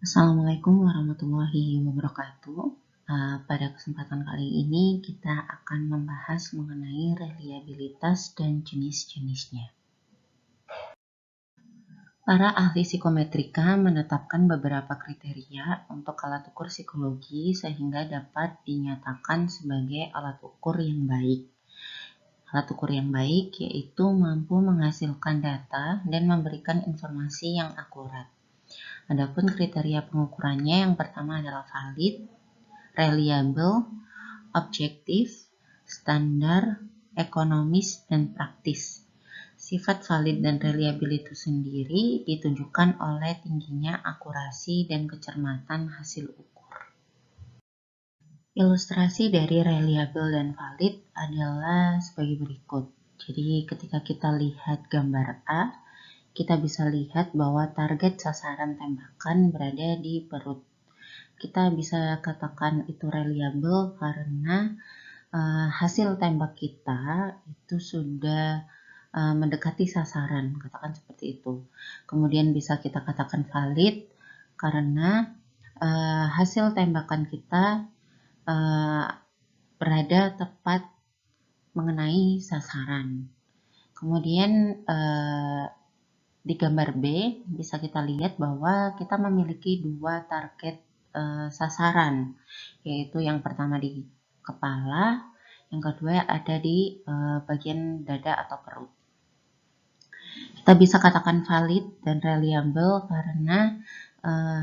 Assalamualaikum warahmatullahi wabarakatuh. Pada kesempatan kali ini kita akan membahas mengenai reliabilitas dan jenis-jenisnya. Para ahli psikometrika menetapkan beberapa kriteria untuk alat ukur psikologi sehingga dapat dinyatakan sebagai alat ukur yang baik. Alat ukur yang baik yaitu mampu menghasilkan data dan memberikan informasi yang akurat. Adapun kriteria pengukurannya yang pertama adalah valid, reliable, objektif, standar, ekonomis, dan praktis. Sifat valid dan reliable itu sendiri ditunjukkan oleh tingginya akurasi dan kecermatan hasil ukur. Ilustrasi dari reliable dan valid adalah sebagai berikut. Jadi ketika kita lihat gambar A, kita bisa lihat bahwa target sasaran tembakan berada di perut. Kita bisa katakan itu reliable karena hasil tembak kita itu sudah mendekati sasaran, katakan seperti itu. Kemudian bisa kita katakan valid karena hasil tembakan kita berada tepat mengenai sasaran. Kemudian di gambar B bisa kita lihat bahwa kita memiliki dua target sasaran, yaitu yang pertama di kepala, yang kedua ada di bagian dada atau perut. Kita bisa katakan valid dan reliable karena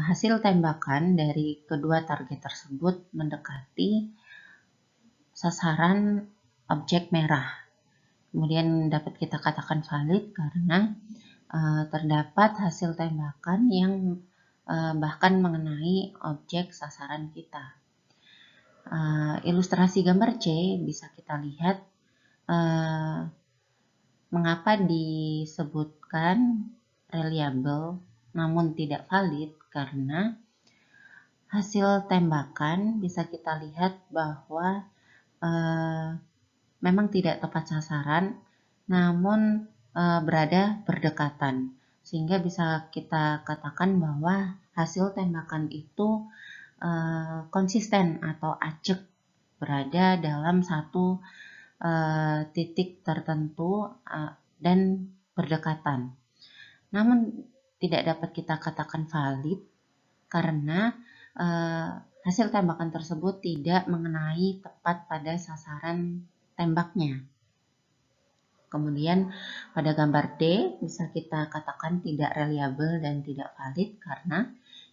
hasil tembakan dari kedua target tersebut mendekati sasaran objek merah. Kemudian dapat kita katakan valid karena terdapat hasil tembakan yang bahkan mengenai objek sasaran kita. Ilustrasi gambar C bisa kita lihat mengapa disebutkan reliable namun tidak valid, karena hasil tembakan bisa kita lihat bahwa memang tidak tepat sasaran namun berada berdekatan, sehingga bisa kita katakan bahwa hasil tembakan itu konsisten atau acak berada dalam satu titik tertentu dan berdekatan. Namun tidak dapat kita katakan valid karena hasil tembakan tersebut tidak mengenai tepat pada sasaran tembaknya. Kemudian pada gambar D bisa kita katakan tidak reliable dan tidak valid karena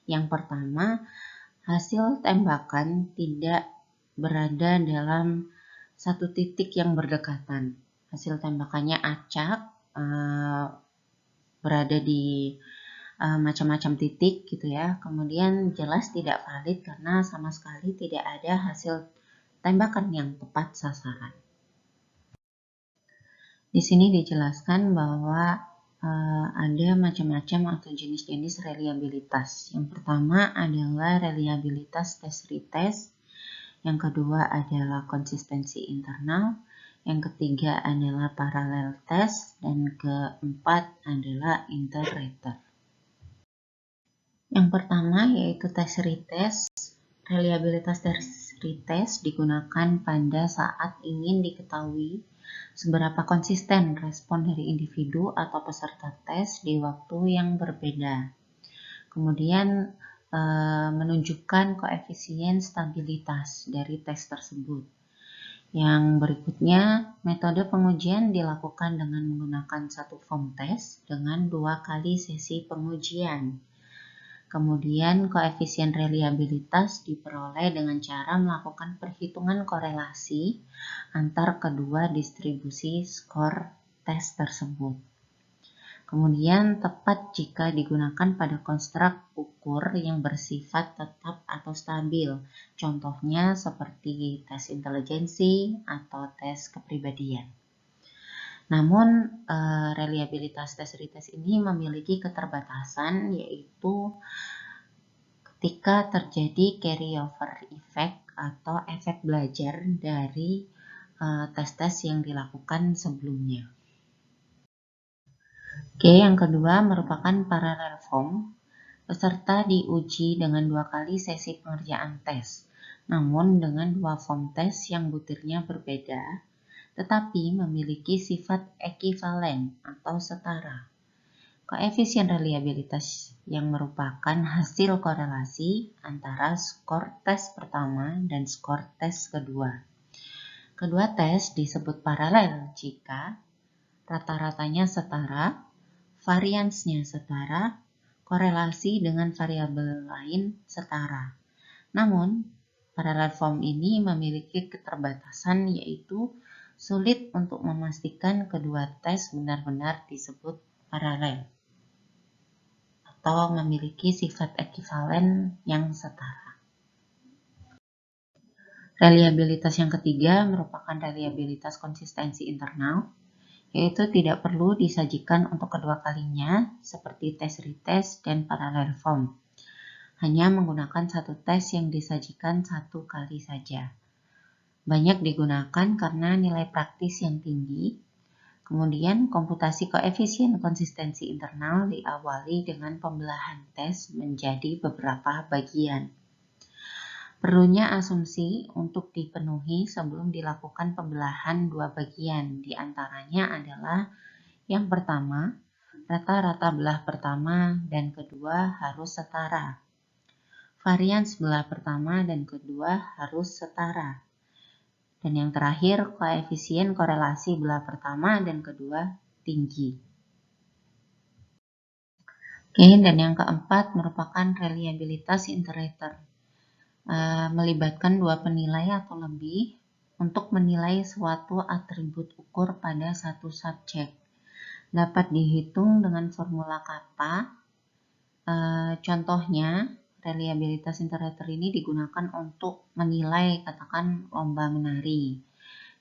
yang pertama, hasil tembakan tidak berada dalam satu titik yang berdekatan. Hasil tembakannya acak, berada di macam-macam titik gitu ya. Kemudian jelas tidak valid karena sama sekali tidak ada hasil tembakan yang tepat sasaran. Di sini dijelaskan bahwa ada macam-macam atau jenis-jenis reliabilitas. Yang pertama adalah reliabilitas test retest, yang kedua adalah konsistensi internal, yang ketiga adalah parallel test, dan keempat adalah inter-rater. Yang pertama yaitu test retest. Reliabilitas test retest digunakan pada saat ingin diketahui seberapa konsisten respon dari individu atau peserta tes di waktu yang berbeda. Kemudian menunjukkan koefisien stabilitas dari tes tersebut. Yang berikutnya, metode pengujian dilakukan dengan menggunakan satu form tes dengan 2 kali sesi pengujian. Kemudian koefisien reliabilitas diperoleh dengan cara melakukan perhitungan korelasi antar kedua distribusi skor tes tersebut. Kemudian tepat jika digunakan pada konstruk ukur yang bersifat tetap atau stabil. Contohnya seperti tes intelijensi atau tes kepribadian. Namun reliabilitas tes retest ini memiliki keterbatasan, yaitu ketika terjadi carryover effect atau efek belajar dari tes-tes yang dilakukan sebelumnya. Oke, yang kedua merupakan parallel form. Peserta diuji dengan 2 kali sesi pengerjaan tes, namun dengan 2 form tes yang butirnya berbeda, tetapi memiliki sifat ekivalen atau setara. Koefisien reliabilitas yang merupakan hasil korelasi antara skor tes pertama dan skor tes kedua. Kedua tes disebut paralel jika rata-ratanya setara, variansnya setara, korelasi dengan variabel lain setara. Namun, parallel form ini memiliki keterbatasan, yaitu sulit untuk memastikan kedua tes benar-benar disebut paralel atau memiliki sifat ekivalen yang setara. Reliabilitas yang ketiga merupakan reliabilitas konsistensi internal, yaitu tidak perlu disajikan untuk kedua kalinya seperti tes retest dan parallel form. Hanya menggunakan satu tes yang disajikan satu kali saja. Banyak digunakan karena nilai praktis yang tinggi. Kemudian komputasi koefisien konsistensi internal diawali dengan pembelahan tes menjadi beberapa bagian. Perlunya asumsi untuk dipenuhi sebelum dilakukan pembelahan 2 bagian. Di antaranya adalah yang pertama, rata-rata belah pertama dan kedua harus setara. Varians belah pertama dan kedua harus setara. Dan yang terakhir, koefisien korelasi belah pertama dan kedua tinggi. Oke, dan yang keempat merupakan reliabilitas iterator. Melibatkan 2 penilai atau lebih untuk menilai suatu atribut ukur pada satu subjek. Dapat dihitung dengan formula kappa. Contohnya, reliabilitas iterator ini digunakan untuk menilai, katakan, lomba menari.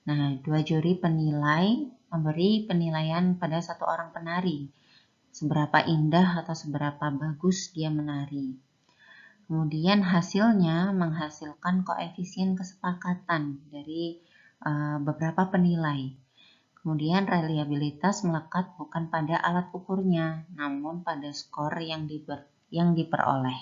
Nah, 2 juri penilai memberi penilaian pada satu orang penari, seberapa indah atau seberapa bagus dia menari. Kemudian hasilnya menghasilkan koefisien kesepakatan dari beberapa penilai. Kemudian reliabilitas melekat bukan pada alat ukurnya, namun pada skor yang diperoleh.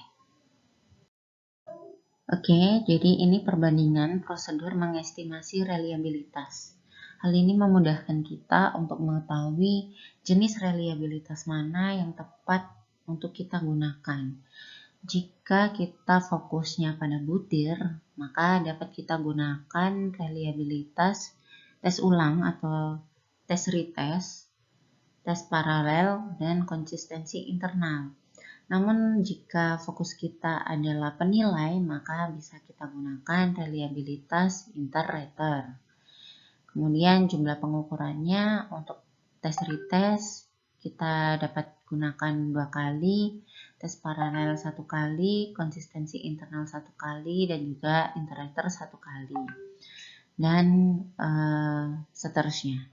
Oke, jadi ini perbandingan prosedur mengestimasi reliabilitas. Hal ini memudahkan kita untuk mengetahui jenis reliabilitas mana yang tepat untuk kita gunakan. Jika kita fokusnya pada butir, maka dapat kita gunakan reliabilitas tes ulang atau tes retest, tes paralel, dan konsistensi internal. Namun jika fokus kita adalah penilai, maka bisa kita gunakan reliabilitas iterator. Kemudian jumlah pengukurannya untuk tes retest kita dapat gunakan 2 kali, tes paralel 1 kali, konsistensi internal 1 kali, dan juga iterator 1 kali. Dan seterusnya.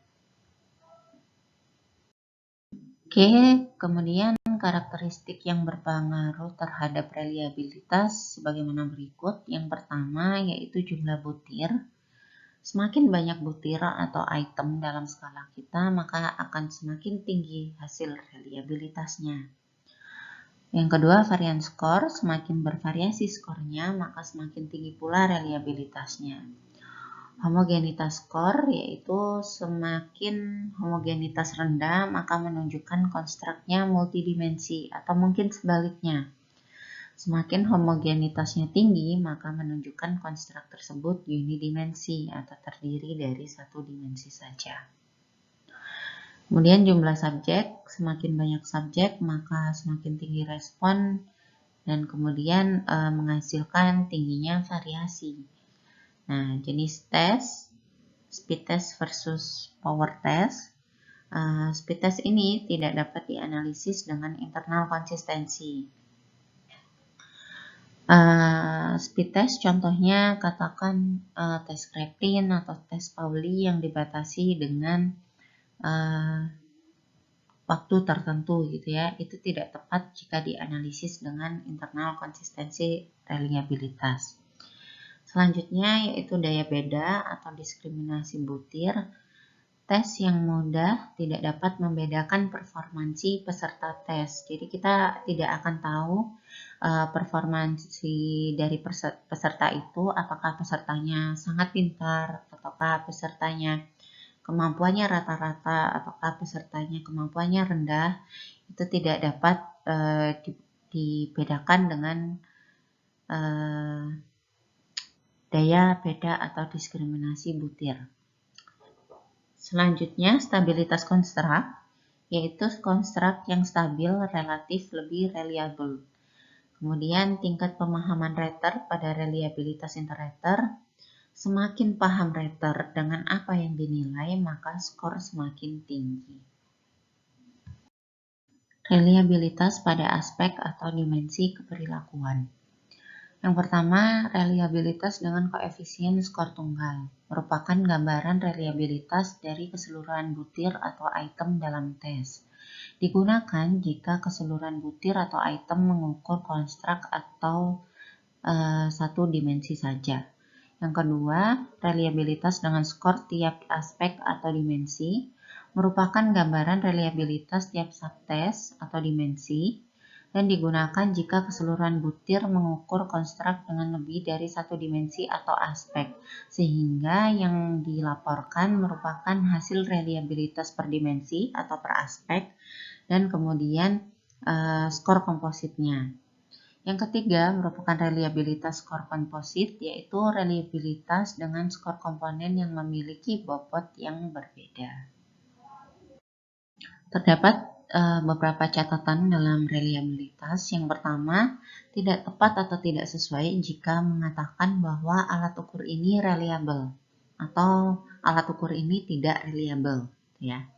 Oke, kemudian karakteristik yang berpengaruh terhadap reliabilitas sebagaimana berikut. Yang pertama yaitu jumlah butir. Semakin banyak butir atau item dalam skala kita, maka akan semakin tinggi hasil reliabilitasnya. Yang kedua, varian skor. Semakin bervariasi skornya, maka semakin tinggi pula reliabilitasnya. Homogenitas skor, yaitu semakin homogenitas rendah, maka menunjukkan konstruknya multidimensi, atau mungkin sebaliknya. Semakin homogenitasnya tinggi, maka menunjukkan konstruk tersebut unidimensi atau terdiri dari satu dimensi saja. Kemudian jumlah subjek, semakin banyak subjek, maka semakin tinggi respon dan kemudian menghasilkan tingginya variasi. Nah, jenis tes, speed test versus power test. Speed test ini tidak dapat dianalisis dengan internal konsistensi. Speed test contohnya katakan tes Kraepelin atau tes Pauli yang dibatasi dengan waktu tertentu gitu ya. Itu tidak tepat jika dianalisis dengan internal konsistensi reliabilitas. Selanjutnya yaitu daya beda atau diskriminasi butir. tes yang mudah tidak dapat membedakan performansi peserta tes. Jadi kita tidak akan tahu performansi dari peserta itu, apakah pesertanya sangat pintar, ataukah pesertanya kemampuannya rata-rata, ataukah pesertanya kemampuannya rendah. Itu tidak dapat dibedakan dengan daya beda atau diskriminasi butir. Selanjutnya, stabilitas konstruk, yaitu konstruk yang stabil relatif lebih reliable. Kemudian, tingkat pemahaman writer pada reliabilitas interwriter. Semakin paham writer dengan apa yang dinilai, maka skor semakin tinggi. Reliabilitas pada aspek atau dimensi keperilakuan. Yang pertama, reliabilitas dengan koefisien skor tunggal merupakan gambaran reliabilitas dari keseluruhan butir atau item dalam tes. Digunakan jika keseluruhan butir atau item mengukur konstruk atau satu dimensi saja. Yang kedua, reliabilitas dengan skor tiap aspek atau dimensi merupakan gambaran reliabilitas tiap subtes atau dimensi dan digunakan jika keseluruhan butir mengukur konstruk dengan lebih dari satu dimensi atau aspek, sehingga yang dilaporkan merupakan hasil reliabilitas per dimensi atau per aspek dan kemudian skor kompositnya. Yang ketiga merupakan reliabilitas skor komposit, yaitu reliabilitas dengan skor komponen yang memiliki bobot yang berbeda. Terdapat beberapa catatan dalam reliabilitas. Yang pertama, tidak tepat atau tidak sesuai jika mengatakan bahwa alat ukur ini reliable atau alat ukur ini tidak reliable, ya.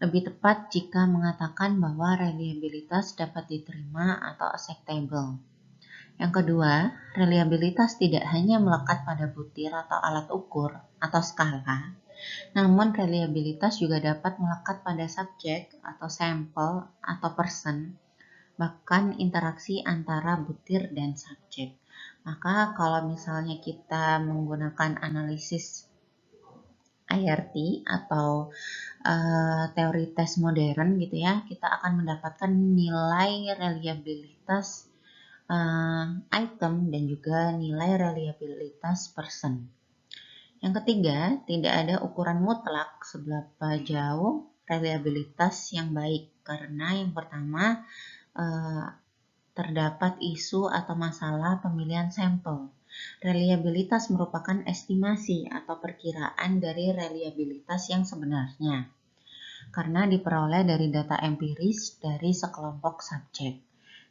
Lebih tepat jika mengatakan bahwa reliabilitas dapat diterima atau acceptable. Yang kedua, reliabilitas tidak hanya melekat pada butir atau alat ukur atau skala, namun reliabilitas juga dapat melekat pada subjek atau sampel atau person, bahkan interaksi antara butir dan subjek. Maka kalau misalnya kita menggunakan analisis IRT atau teori tes modern gitu ya, kita akan mendapatkan nilai reliabilitas item dan juga nilai reliabilitas person. Yang ketiga, tidak ada ukuran mutlak seberapa jauh reliabilitas yang baik, karena yang pertama terdapat isu atau masalah pemilihan sampel. Reliabilitas merupakan estimasi atau perkiraan dari reliabilitas yang sebenarnya, karena diperoleh dari data empiris dari sekelompok subjek.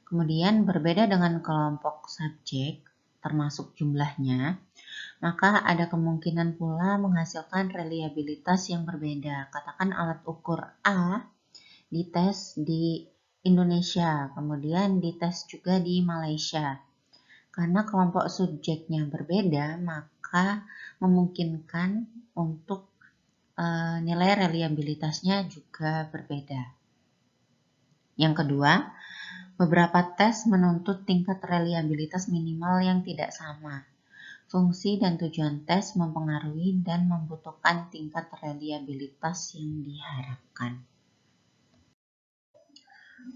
Kemudian berbeda dengan kelompok subjek, termasuk jumlahnya, maka ada kemungkinan pula menghasilkan reliabilitas yang berbeda. Katakan alat ukur A dites di Indonesia, kemudian dites juga di Malaysia. Karena kelompok subjeknya berbeda, maka memungkinkan untuk nilai reliabilitasnya juga berbeda. Yang kedua, beberapa tes menuntut tingkat reliabilitas minimal yang tidak sama. Fungsi dan tujuan tes mempengaruhi dan membutuhkan tingkat reliabilitas yang diharapkan.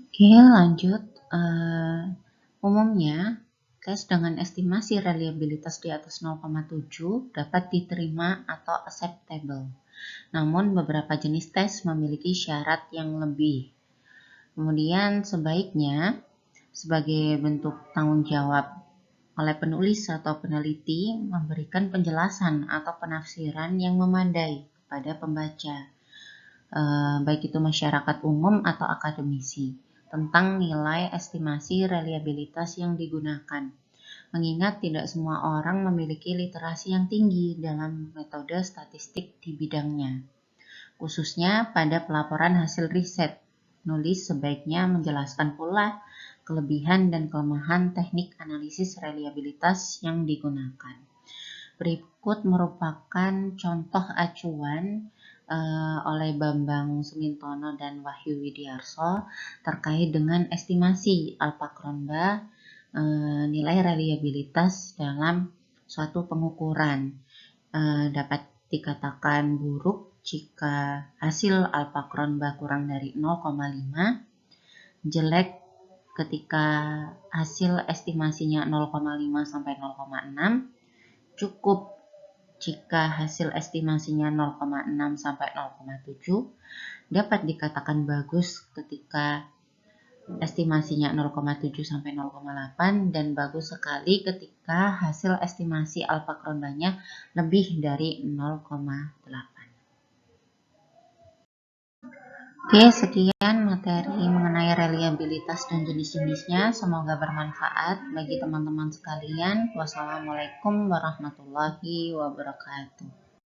Oke, lanjut. Umumnya, tes dengan estimasi reliabilitas di atas 0,7 dapat diterima atau acceptable. Namun, beberapa jenis tes memiliki syarat yang lebih. Kemudian, sebaiknya, sebagai bentuk tanggung jawab oleh penulis atau peneliti, memberikan penjelasan atau penafsiran yang memadai kepada pembaca, baik itu masyarakat umum atau akademisi, tentang nilai estimasi reliabilitas yang digunakan. Mengingat tidak semua orang memiliki literasi yang tinggi dalam metode statistik di bidangnya, khususnya pada pelaporan hasil riset. Penulis sebaiknya menjelaskan pula kelebihan dan kelemahan teknik analisis reliabilitas yang digunakan. Berikut merupakan contoh acuan oleh Bambang Sumintono dan Wahyu Widiarso terkait dengan estimasi Alpha-Kronba nilai reliabilitas dalam suatu pengukuran. Dapat dikatakan buruk jika hasil alpha Cronbach kurang dari 0,5, jelek ketika hasil estimasinya 0,5 sampai 0,6, cukup jika hasil estimasinya 0,6 sampai 0,7, dapat dikatakan bagus ketika estimasinya 0,7 sampai 0,8, dan bagus sekali ketika hasil estimasi alpha Cronbach-nya lebih dari 0,8. Oke, sekian materi mengenai reliabilitas dan jenis-jenisnya. Semoga bermanfaat bagi teman-teman sekalian. Wassalamualaikum warahmatullahi wabarakatuh.